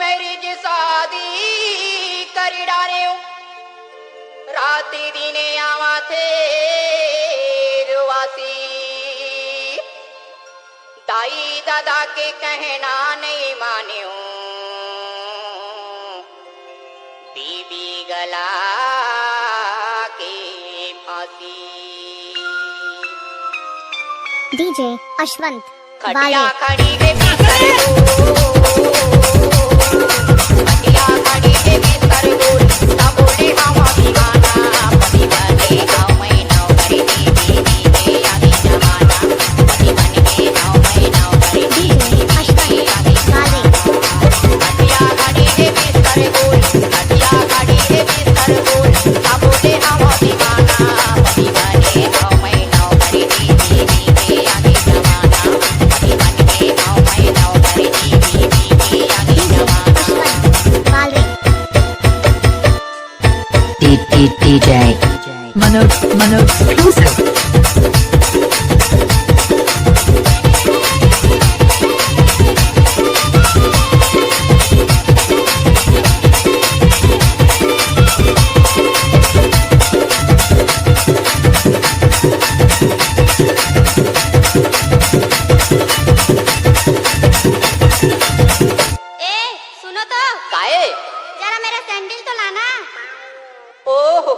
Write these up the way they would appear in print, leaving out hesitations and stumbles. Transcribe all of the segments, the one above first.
Marriage शादी करी डारे राती दिने आवा थे रुवासी दाई दादा के कहना नहीं मान्यो बीबी गला के फांसी डीजे अश्वंत खटिया खड़ी के बिस्तर खटिया खड़ी के बिस्तर ना बोले हम दीवाना पति बने आओ मैं नौकरी दीदी दीदी आगे जमाना पति बने आओ मैं नौकरी दीदी दीदी आगे जमाना खटिया खड़ी के बिस्तर खटिया खड़ी के बिस्तर ना बोले हम दीवाना पति बने आओ मैं नौकरी दीदी दीदी आगे जमाना पति बने आओ मैं नौकरी दीदी दीदी आगे जमाना DJ Manoj exclusive. सुनो तो काहे जरा मेरा सैंडल तो लाना। ओहो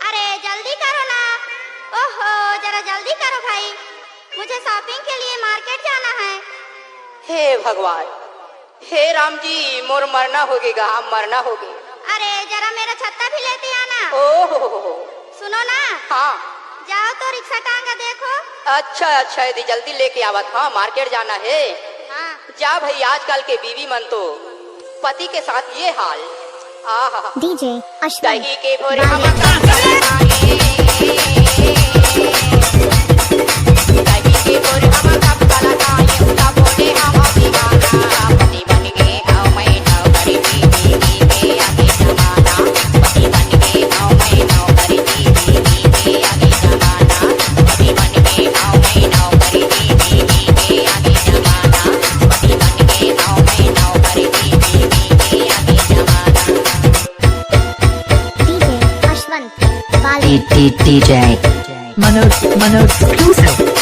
अरे जल्दी करो ना। ओहो जरा जल्दी करो भाई, मुझे शॉपिंग के लिए मार्केट जाना है। हे भगवान हे राम जी मोर मरना होगेगा हम मरना होगे। अरे जरा मेरा छत्ता भी लेते आना। ओहो सुनो ना, हाँ जाओ तो रिक्शा टांगा देखो। अच्छा अच्छा यदि जल्दी लेके आवत हाँ मार्केट जाना है। हाँ जा भाई आजकल के बीवी मन तो पति के साथ ये हाल। आहा डीजे अश्वंत दही के भोरे हम दही के भोरे हम कब कला खाए उता बोले हम दीवाना पति बन गए आओ मैं नौकरी दीदी दीदी आगे जमाना पति बन गए आओ मैं नौकरी दीदी दीदी आगे जमाना पति बन गए आओ मैं नौकरी दीदी दीदी आगे जमाना पति बन गए आओ मैं नौकरी दीदी दीदी आगे जमाना DJ Ashwath DJ Manoj exclusive.